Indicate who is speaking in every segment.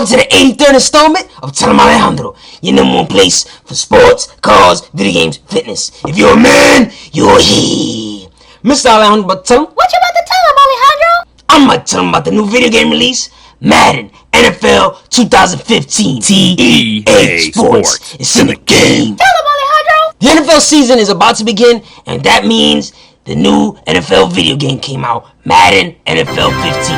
Speaker 1: welcome to the 83rd installment of Em Alejandro, your number one place for sports, cars, video games, fitness. If you're a man, you're he. Mr. Alejandro, about to tell him.
Speaker 2: What you about to tell him, Alejandro?
Speaker 1: I'm about to tell him about the new video game release, Madden NFL 2015. EA Sports. It's in the game.
Speaker 2: Tell him, Alejandro.
Speaker 1: The NFL season is about to begin, and that means the new NFL video game came out, Madden NFL 15.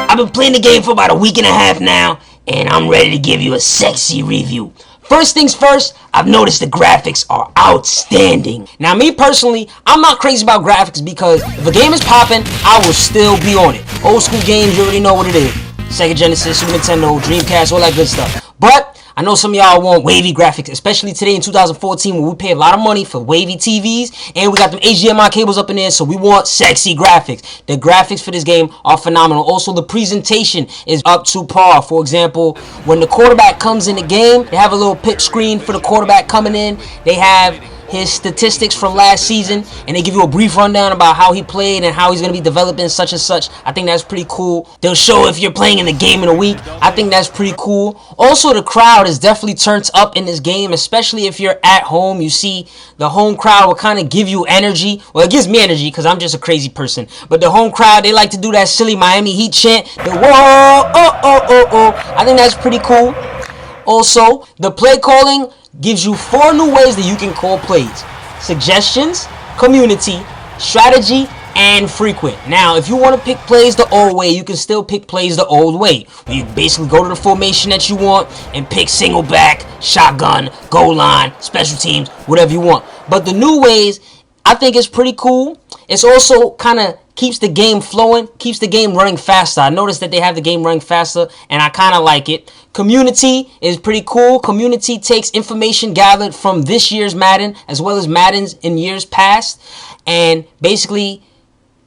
Speaker 1: I've been playing the game for about a week and a half now, and I'm ready to give you a sexy review. First things first, I've noticed the graphics are outstanding. Now, me personally, I'm not crazy about graphics because if a game is popping, I will still be on it. Old school games, you already know what it is. Sega Genesis, Super Nintendo, Dreamcast, all that good stuff. But I know some of y'all want wavy graphics, especially today in 2014 when we pay a lot of money for wavy TVs and we got them HDMI cables up in there, so we want sexy graphics. The graphics for this game are phenomenal. Also, the presentation is up to par. For example, when the quarterback comes in the game, they have a little pitch screen for the quarterback coming in. They have his statistics from last season, and they give you a brief rundown about how he played and how he's going to be developing such and such. I think that's pretty cool. They'll show if you're playing in the game in a week. I think that's pretty cool. Also, the crowd is definitely turned up in this game, especially if you're at home. You see, the home crowd will kind of give you energy. Well, it gives me energy because I'm just a crazy person. But the home crowd, they like to do that silly Miami Heat chant. The whoa, oh, oh, oh, oh. I think that's pretty cool. Also, the play calling gives you 4 new ways that you can call plays: suggestions, community, strategy, and frequent. Now, if you want to pick plays the old way, you can still pick plays the old way. You basically go to the formation that you want and pick single back, shotgun, goal line, special teams, whatever you want. But the new ways, I think it's pretty cool. It's also kind of keeps the game flowing, keeps the game running faster. I noticed that they have the game running faster, and I kind of like it. Community is pretty cool. Community takes information gathered from this year's Madden, as well as Maddens in years past, and basically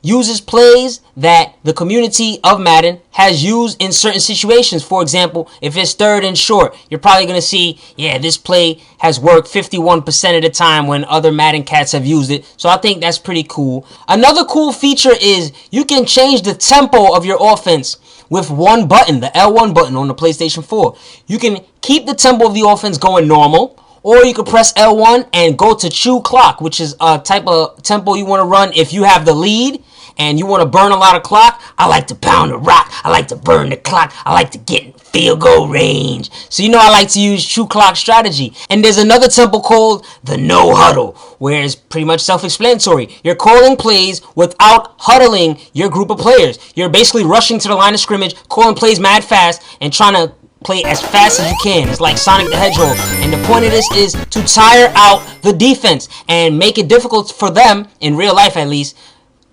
Speaker 1: uses plays that the community of Madden has used in certain situations. For example, if it's third and short, you're probably going to see, yeah, this play has worked 51% of the time when other Madden cats have used it. So I think that's pretty cool. Another cool feature is you can change the tempo of your offense with one button, the L1 button on the PlayStation 4. You can keep the tempo of the offense going normal, or you can press L1 and go to chew clock, which is a type of tempo you want to run if you have the lead and you want to burn a lot of clock. I like to pound the rock. I like to burn the clock. I like to get in field goal range. So you know I like to use chew clock strategy. And there's another tempo called the no huddle, where it's pretty much self-explanatory. You're calling plays without huddling your group of players. You're basically rushing to the line of scrimmage, calling plays mad fast, and trying to play as fast as you can. It's like Sonic the Hedgehog. And the point of this is to tire out the defense and make it difficult for them, in real life at least,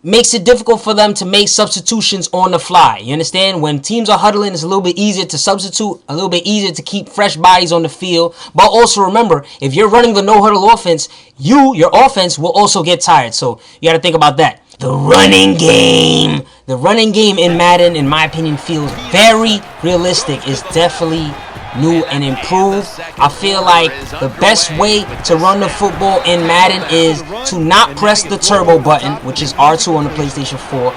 Speaker 1: makes it difficult for them to make substitutions on the fly. You understand? When teams are huddling, it's a little bit easier to substitute, a little bit easier to keep fresh bodies on the field. But also remember, if you're running the no-huddle offense, your offense will also get tired. So you got to think about that. The running game. The running game in Madden, in my opinion, feels very realistic. It's definitely new and improved. I feel like the best way to run the football in Madden is to not press the turbo button, which is R2 on the PlayStation 4.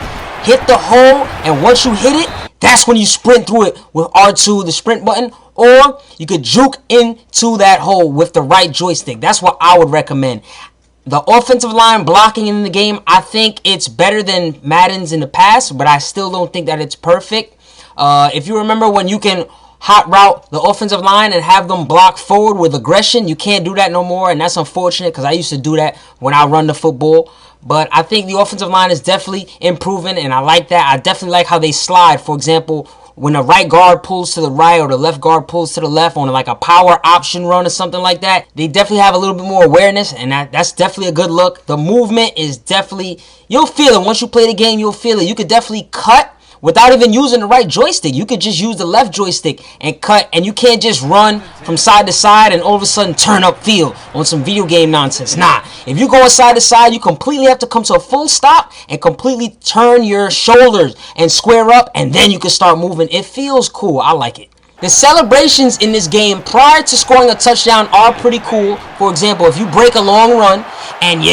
Speaker 1: Hit the hole, and once you hit it, that's when you sprint through it with R2, the sprint button, or you could juke into that hole with the right joystick. That's what I would recommend. The offensive line blocking in the game, I think it's better than Madden's in the past, but I still don't think that it's perfect. If you remember when you can hot route the offensive line and have them block forward with aggression, you can't do that no more, and that's unfortunate because I used to do that when I run the football. But I think the offensive line is definitely improving, and I like that. I definitely like how they slide. For example, when the right guard pulls to the right or the left guard pulls to the left on like a power option run or something like that, they definitely have a little bit more awareness, and that's definitely a good look. The movement is definitely, you'll feel it. Once you play the game, you'll feel it. You could definitely cut without even using the right joystick. You could just use the left joystick and cut, and you can't just run from side to side and all of a sudden turn up field on some video game nonsense. Nah, if you go side to side, you completely have to come to a full stop and completely turn your shoulders and square up, and then you can start moving. It feels cool. I like it. The celebrations in this game prior to scoring a touchdown are pretty cool. For example, if you break a long run and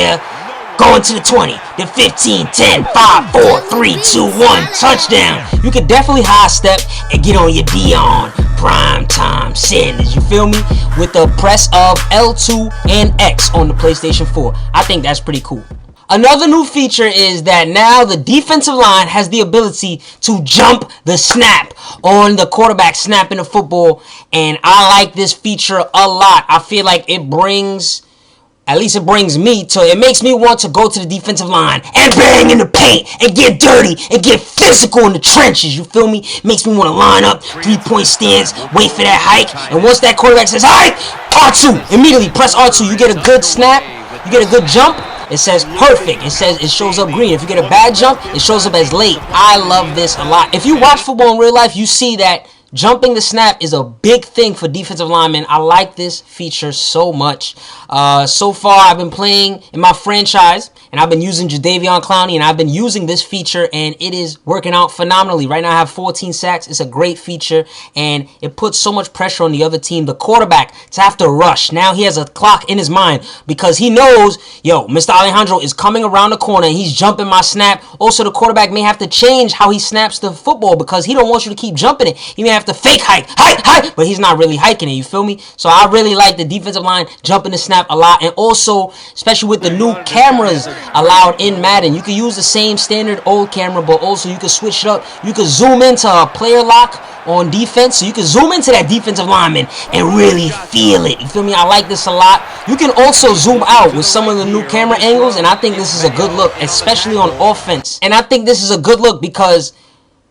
Speaker 1: going to the 20, the 15, 10, 5, 4, 3, 2, 1, touchdown. You could definitely high step and get on your Deion prime Primetime Sanders, you feel me? With the press of L2 and X on the PlayStation 4. I think that's pretty cool. Another new feature is that now the defensive line has the ability to jump the snap on the quarterback snapping the football, and I like this feature a lot. I feel like it brings me to, it makes me want to go to the defensive line and bang in the paint and get dirty and get physical in the trenches, you feel me? Makes me want to line up, 3-point stance, wait for that hike, and once that quarterback says, hike, R2, immediately press R2, you get a good snap, you get a good jump, it says perfect, it shows up green. If you get a bad jump, it shows up as late. I love this a lot. If you watch football in real life, you see that jumping the snap is a big thing for defensive linemen. I like this feature so much. So far, I've been playing in my franchise, and I've been using Jadeveon Clowney, and I've been using this feature, and it is working out phenomenally. Right now, I have 14 sacks. It's a great feature, and it puts so much pressure on the other team, the quarterback, to have to rush. Now he has a clock in his mind because he knows, yo, Mr. Alejandro is coming around the corner, and he's jumping my snap. Also, the quarterback may have to change how he snaps the football because he don't want you to keep jumping it. He may have to fake hike, but he's not really hiking it, you feel me? So I really like the defensive line jumping the snap a lot, and also, especially with the new cameras allowed in Madden, you can use the same standard old camera, but also you can switch it up. You can zoom into a player lock on defense, so you can zoom into that defensive lineman and really feel it, you feel me? I like this a lot. You can also zoom out with some of the new camera angles, and I think this is a good look, especially on offense. And I think this is a good look because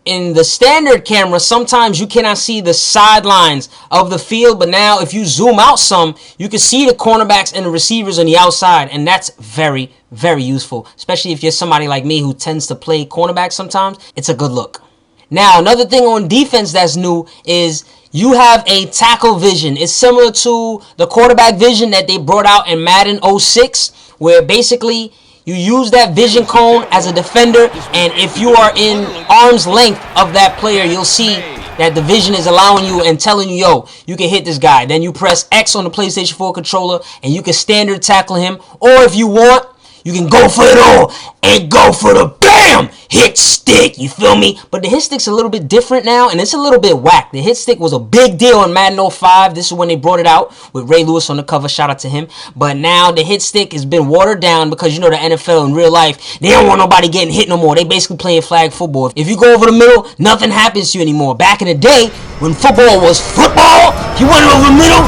Speaker 1: in the standard camera, sometimes you cannot see the sidelines of the field, but now if you zoom out some, you can see the cornerbacks and the receivers on the outside, and that's very, very useful, especially if you're somebody like me who tends to play cornerback sometimes. It's a good look. Now, another thing on defense that's new is you have a tackle vision. It's similar to the quarterback vision that they brought out in Madden 06, where basically you use that vision cone as a defender, and if you are in arm's length of that player, you'll see that the vision is allowing you and telling you, yo, you can hit this guy. Then you press X on the PlayStation 4 controller, and you can standard tackle him. Or if you want, you can go for it all and go for the BAM! Hit stick, you feel me? But the hit stick's a little bit different now, and it's a little bit whack. The hit stick was a big deal in Madden 05. This is when they brought it out with Ray Lewis on the cover. Shout out to him. But now the hit stick has been watered down because, you know, the NFL in real life, they don't want nobody getting hit no more. They basically playing flag football. If you go over the middle, nothing happens to you anymore. Back in the day, when football was football, if you went over the middle,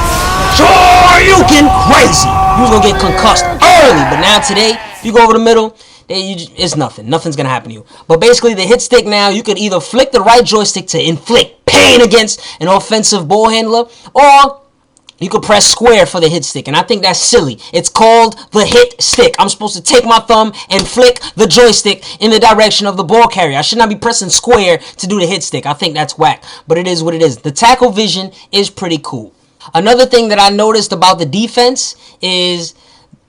Speaker 1: sure, you getting crazy. You was going to get concussed early. But now today, if you go over the middle, it's nothing. Nothing's going to happen to you. But basically, the hit stick now, you could either flick the right joystick to inflict pain against an offensive ball handler, or you could press square for the hit stick. And I think that's silly. It's called the hit stick. I'm supposed to take my thumb and flick the joystick in the direction of the ball carrier. I should not be pressing square to do the hit stick. I think that's whack. But it is what it is. The tackle vision is pretty cool. Another thing that I noticed about the defense is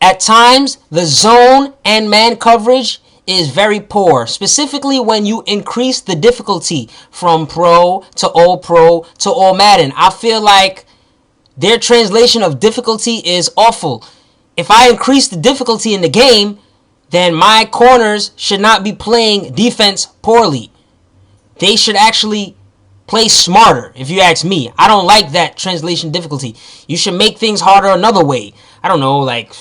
Speaker 1: at times, the zone and man coverage is very poor, specifically when you increase the difficulty from Pro to All Madden. I feel like their translation of difficulty is awful. If I increase the difficulty in the game, then my corners should not be playing defense poorly. They should actually play smarter, if you ask me. I don't like that translation difficulty. You should make things harder another way. I don't know, like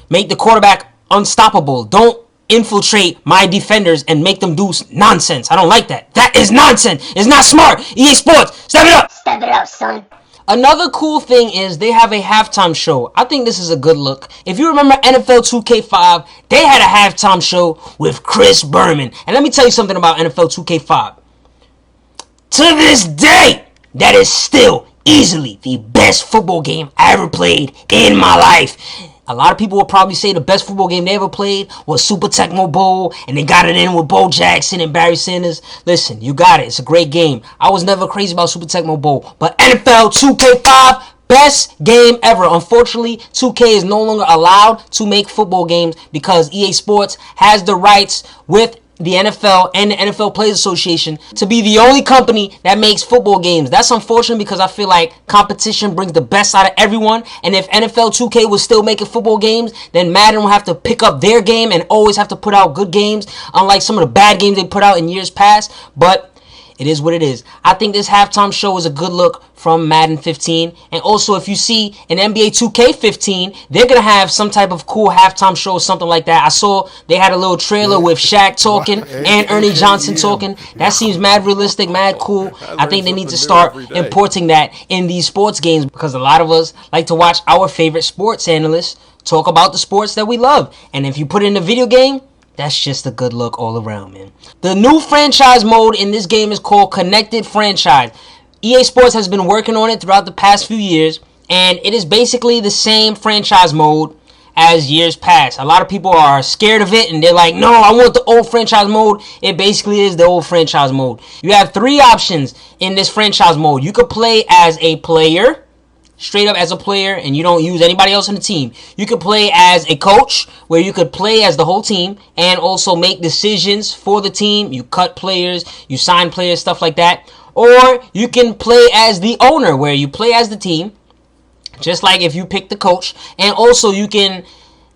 Speaker 1: make the quarterback unstoppable. Don't infiltrate my defenders and make them do nonsense. I don't like that. That is nonsense. It's not smart. EA Sports, step it up.
Speaker 2: Step it up, son.
Speaker 1: Another cool thing is they have a halftime show. I think this is a good look. If you remember NFL 2K5, they had a halftime show with Chris Berman. And let me tell you something about NFL 2K5. To this day, that is still easily the best football game I ever played in my life. A lot of people will probably say the best football game they ever played was Super Tecmo Bowl, and they got it in with Bo Jackson and Barry Sanders. Listen, you got it. It's a great game. I was never crazy about Super Tecmo Bowl, but NFL 2K5, best game ever. Unfortunately, 2K is no longer allowed to make football games because EA Sports has the rights with the NFL and the NFL Players Association to be the only company that makes football games. That's unfortunate because I feel like competition brings the best out of everyone. And if NFL 2K was still making football games, then Madden will have to pick up their game and always have to put out good games, unlike some of the bad games they put out in years past. But It is what it is. I think this halftime show is a good look from Madden 15. And also, if you see in NBA 2K15, they're going to have some type of cool halftime show or something like that. I saw they had a little trailer with Shaq talking and Ernie Johnson talking. That seems mad realistic, mad cool. I think they need to start importing that in these sports games because a lot of us like to watch our favorite sports analysts talk about the sports that we love. And if you put it in a video game, that's just a good look all around, man. The new franchise mode in this game is called Connected Franchise. EA Sports has been working on it throughout the past few years, and it is basically the same franchise mode as years past. A lot of people are scared of it, and they're like, no, I want the old franchise mode. It basically is the old franchise mode. You have 3 options in this franchise mode. You could play as a player, straight up as a player, and you don't use anybody else on the team. You could play as a coach, where you could play as the whole team and also make decisions for the team. You cut players, you sign players, stuff like that. Or you can play as the owner, where you play as the team, just like if you pick the coach, and also you can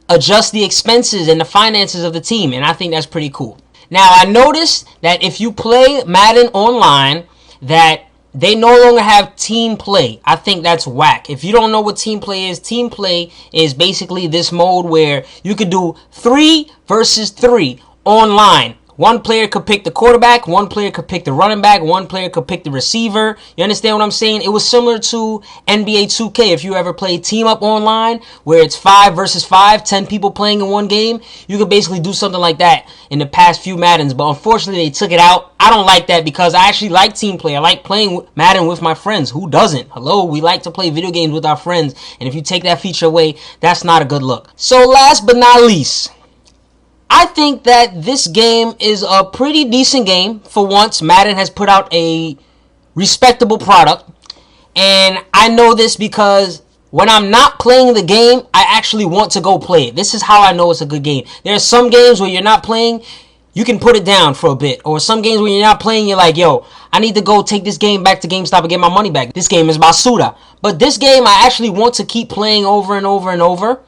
Speaker 1: adjust the expenses and the finances of the team, and I think that's pretty cool. Now, I noticed that if you play Madden online, that they no longer have team play. I think that's whack. If you don't know what team play is basically this mode where you could do 3 versus 3 online. One player could pick the quarterback, one player could pick the running back, one player could pick the receiver. You understand what I'm saying? It was similar to NBA 2K. If you ever played Team Up online, where it's 5 versus 5, 10 people playing in one game, you could basically do something like that in the past few Maddens. But unfortunately, they took it out. I don't like that because I actually like team play. I like playing Madden with my friends. Who doesn't? Hello, we like to play video games with our friends. And if you take that feature away, that's not a good look. So last but not least, I think that this game is a pretty decent game. For once, Madden has put out a respectable product. And I know this because when I'm not playing the game, I actually want to go play it. This is how I know it's a good game. There are some games where you're not playing, you can put it down for a bit. Or some games when you're not playing, you're like, yo, I need to go take this game back to GameStop and get my money back. This game is basura. But this game, I actually want to keep playing over and over and over.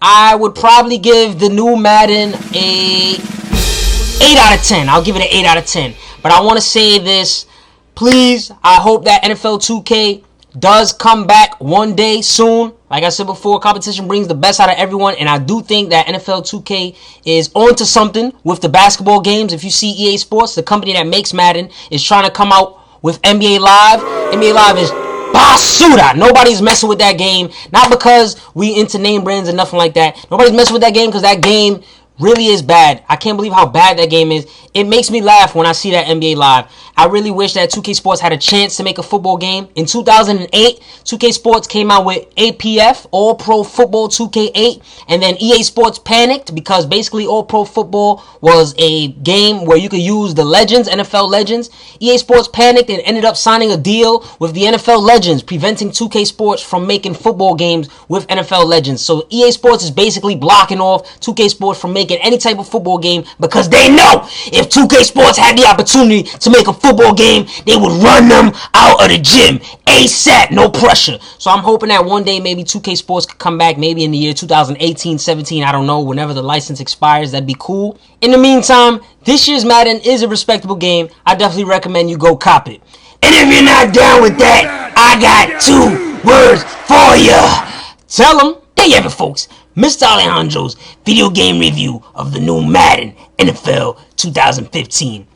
Speaker 1: I would probably give the new Madden a 8 out of 10. I'll give it an 8 out of 10. But I want to say this. Please, I hope that NFL 2K does come back one day soon. Like I said before, competition brings the best out of everyone. And I do think that NFL 2K is onto something with the basketball games. If you see EA Sports, the company that makes Madden, is trying to come out with NBA Live. NBA Live is basura. Nobody's messing with that game. Not because we into name brands and nothing like that. Nobody's messing with that game because that game really is bad. I can't believe how bad that game is. It makes me laugh when I see that NBA Live. I really wish that 2K Sports had a chance to make a football game. In 2008, 2K Sports came out with APF, All Pro Football 2K8, and then EA Sports panicked because basically All Pro Football was a game where you could use the Legends, NFL Legends. EA Sports panicked and ended up signing a deal with the NFL Legends, preventing 2K Sports from making football games with NFL Legends. So EA Sports is basically blocking off 2K Sports from making any type of football game because they know if 2K Sports had the opportunity to make a football game, they would run them out of the gym ASAP, no pressure. So I'm hoping that one day maybe 2K Sports could come back maybe in the year 2018, 17, I don't know, whenever the license expires. That'd be cool. In the meantime, this year's Madden is a respectable game. I definitely recommend you go cop it. And if you're not down with that, I got 2 words for you. Tell them. There you have it, folks. Mr. Alejandro's video game review of the new Madden NFL 2015.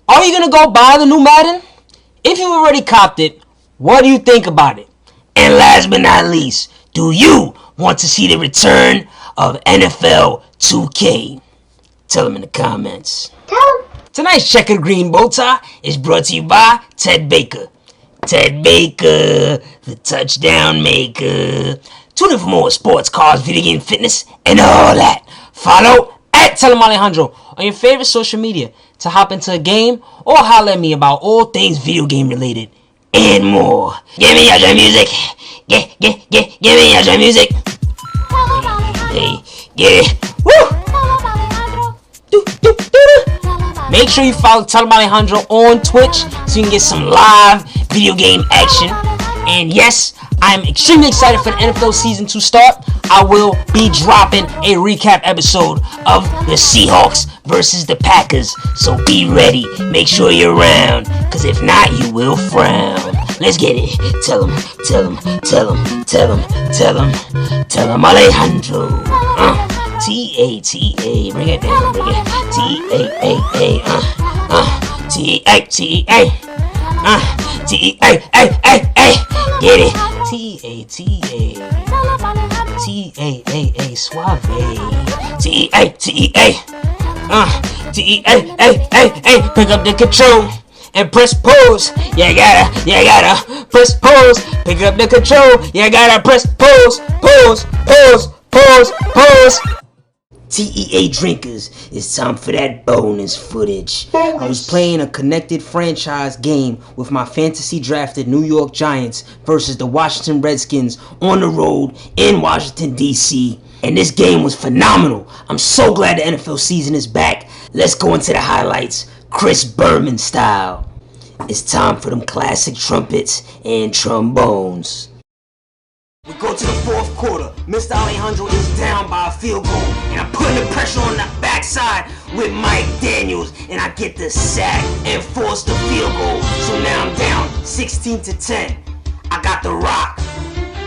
Speaker 1: Are you going to go buy the new Madden? If you've already copped it, what do you think about it? And last but not least, do you want to see the return of NFL 2K? Tell them in the comments.
Speaker 2: Tell them.
Speaker 1: Tonight's checkered green bow tie is brought to you by Ted Baker. Ted Baker, the touchdown maker. Tune in for more sports, cars, video game, fitness, and all that. Follow at Em Alejandro on your favorite social media to hop into a game or holler at me about all things video game related and more. Give me your drum music. Give me your drum music.
Speaker 2: Tell them, Alejandro.
Speaker 1: Hey, get it. Woo!
Speaker 2: Tell them, Alejandro.
Speaker 1: Do.
Speaker 2: Tell them, Alejandro.
Speaker 1: Make sure you follow Em Alejandro on Twitch so you can get some live video game action. And yes, I'm extremely excited for the NFL season to start. I will be dropping a recap episode of the Seahawks versus the Packers. So be ready. Make sure you're around, because if not, you will frown. Let's get it. Tell him, Em Alejandro. T-A-T-A, bring it down, bring it. T-A-A-A, T-A, T-A, T-A-A-A-A, get it. T-A-T-A, T-A-A-A, suave. T-A-T-A, T-A-A-A-A, pick up the control and press pause. You gotta press pause. Pick up the control. You gotta press pause. TEA drinkers, it's time for that bonus footage. I was playing a connected franchise game with my fantasy drafted New York Giants versus the Washington Redskins on the road in Washington, D.C. And this game was phenomenal. I'm so glad the NFL season is back. Let's go into the highlights, Chris Berman style. It's time for them classic trumpets and trombones. We go to the fourth quarter. Mr. Alejandro is down by a field goal, and I'm putting the pressure on the backside with Mike Daniels, and I get the sack and force the field goal. So now I'm down 16-10. I got the rock.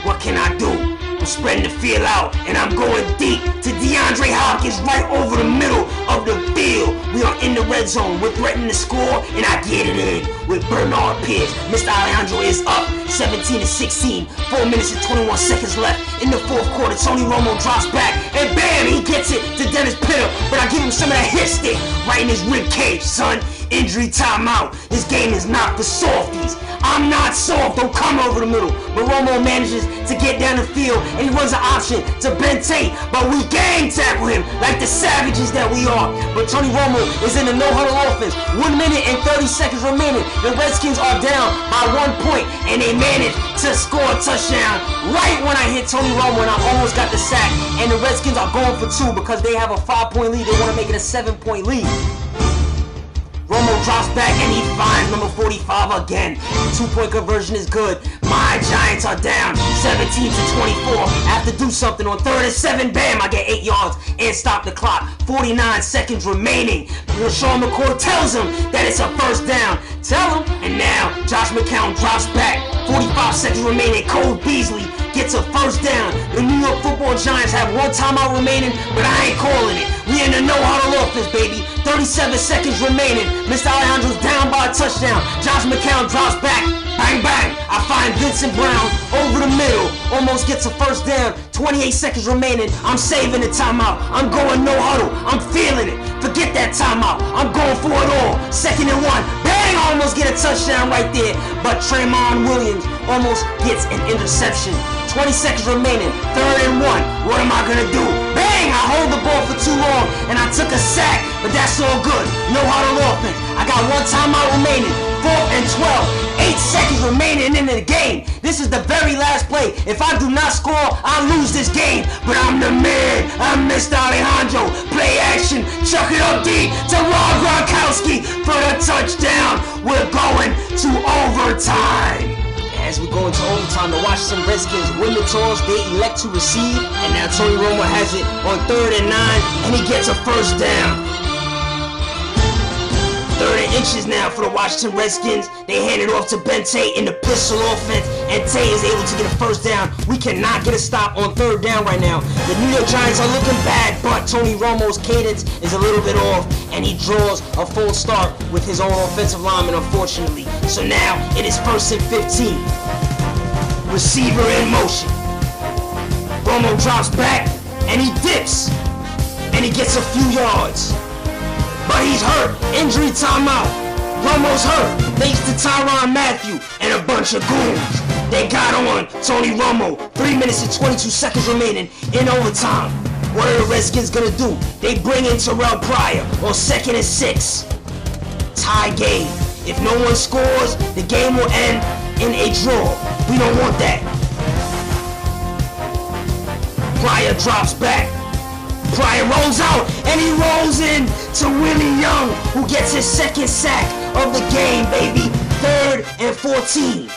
Speaker 1: What can I do? I'm spreading the field out, and I'm going deep to DeAndre Hopkins right over the middle of the field. We are in the red zone. We're threatening to score, and I get it in with Bernard Pierce. Mr. Alejandro is up 17-16. 4 minutes and 21 seconds left in the fourth quarter. Tony Romo drops back, and bam, he gets it to Dennis Pitta. But I give him some of that hit stick right in his rib cage, son. Injury timeout. This game is not for softies. I'm not soft. Don't come over the middle. But Romo manages to get down the field, and he runs an option to Ben Tate. But we gang tackle him like the savages that we are. But Tony Romo is in the no-huddle offense. 1 minute and 30 seconds remaining. The Redskins are down by 1 point, and they manage to score a touchdown right when I hit Tony Romo, and I almost got the sack. And the Redskins are going for 2 because they have a 5-point lead. They want to make it a 7-point lead. Romo drops back and he finds number 45 again. 2-point conversion is good. My Giants are down 17-24. I have to do something on 3rd and 7. Bam, I get 8 yards and stop the clock. 49 seconds remaining. Sean McCoy tells him that it's a first down. Tell him. And now Josh McCown drops back. 45 seconds remaining. Cole Beasley gets a first down. The New York Football Giants have 1 timeout remaining, but I ain't calling it. We in the no-huddle offense, baby. 37 seconds remaining. Mr. Alejandro's down by a touchdown. Josh McCown drops back. Bang, bang. I find Vincent Brown over the middle. Almost gets a first down. 28 seconds remaining. I'm saving the timeout. I'm going no-huddle. I'm feeling it. Forget that timeout. I'm going for it all. 2nd and 1. Bang! I almost get a touchdown right there. But Tremont Williams almost gets an interception. 20 seconds remaining. 3rd and 1. What am I going to do? Bang! I hold the ball for too long, and I took a sack, but that's all good. No huddle offense. I got 1 timeout remaining. 4th and 12. 8 seconds remaining in the game. This is the very last play. If I do not score, I lose this game. But I'm the man. I'm Mr. Alejandro. Play action. Chuck it up deep to Rob Gronkowski for the touchdown. We're going to overtime. As we go into overtime, the Washington Redskins win the toss. They elect to receive, and now Tony Romo has it on 3rd and 9, and he gets a first down. 3rd and inches now for the Washington Redskins. They hand it off to Ben Tate in the pistol offense, and Tate is able to get a first down. We cannot get a stop on 3rd down right now. The New York Giants are looking bad, but Tony Romo's cadence is a little bit off, and he draws a full start with his own offensive lineman, unfortunately. So now it is 1st and 15. Receiver in motion. Romo drops back, and he dips, and he gets a few yards. But he's hurt. Injury timeout. Romo's hurt. Thanks to Tyrann Mathieu and a bunch of goons. They got on Tony Romo. 3 minutes and 22 seconds remaining in overtime. What are the Redskins gonna do? They bring in Terrell Pryor on 2nd and 6. Tie game. If no one scores, the game will end in a draw. We don't want that. Pryor drops back. Pryor rolls out, and he rolls in to Willie Young, who gets his 2nd sack of the game, baby. 3rd and 14.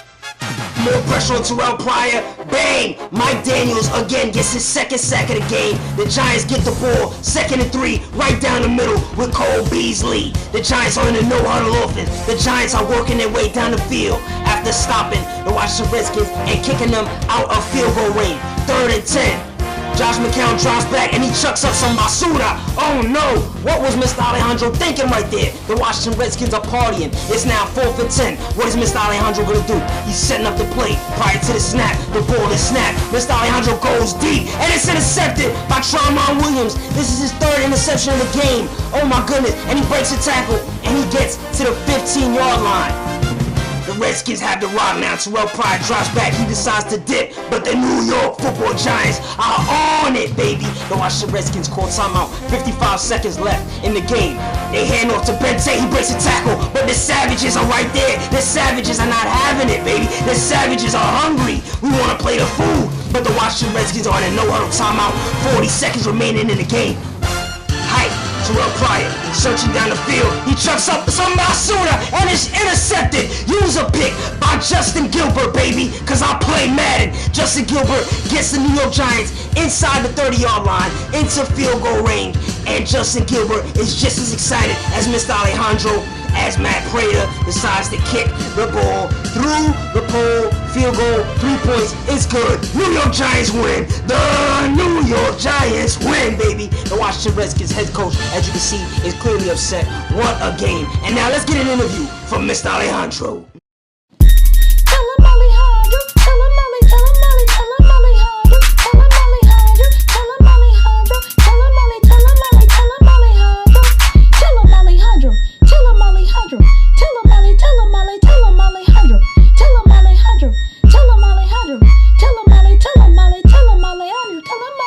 Speaker 1: More pressure on Terrell Pryor. Bang! Mike Daniels again gets his second sack of the game. The Giants get the ball. 2nd and 3, right down the middle with Cole Beasley. The Giants are in a no-huddle offense. The Giants are working their way down the field after stopping the Washington Redskins and kicking them out of field goal range. 3rd and 10. Josh McCown drops back and he chucks up some basura. Oh no! What was Mr. Alejandro thinking right there? The Washington Redskins are partying. It's now 4th and 10. What is Mr. Alejandro gonna do? He's setting up the play prior to the snap. The ball is snapped. Mr. Alejandro goes deep and it's intercepted by Tramon Williams. This is his 3rd interception of the game. Oh my goodness! And he breaks a tackle and he gets to the 15-yard line. The Redskins have the rock now. Terrell Pryor drops back. He decides to dip. But the New York Football Giants are on it, baby. The Washington Redskins call timeout. 55 seconds left in the game. They hand off to Bente. He breaks a tackle. But the Savages are right there. The Savages are not having it, baby. The Savages are hungry. We want to play the fool. But the Washington Redskins are in a no-huddle timeout. 40 seconds remaining in the game. Hype. Terrell Pryor searching down the field. He chucks up some basura and it's intercepted. Use a pick by Justin Gilbert, baby, because I play Madden. Justin Gilbert gets the New York Giants inside the 30-yard line into field goal range. And Justin Gilbert is just as excited as Mr. Alejandro as Matt Prater decides to kick the ball through the pole. Field goal, 3 points, it's good. New York Giants win. The New York Giants win, baby. The Washington Redskins head coach, as you can see, is clearly upset. What a game. And now let's get an interview from Mr. Alejandro.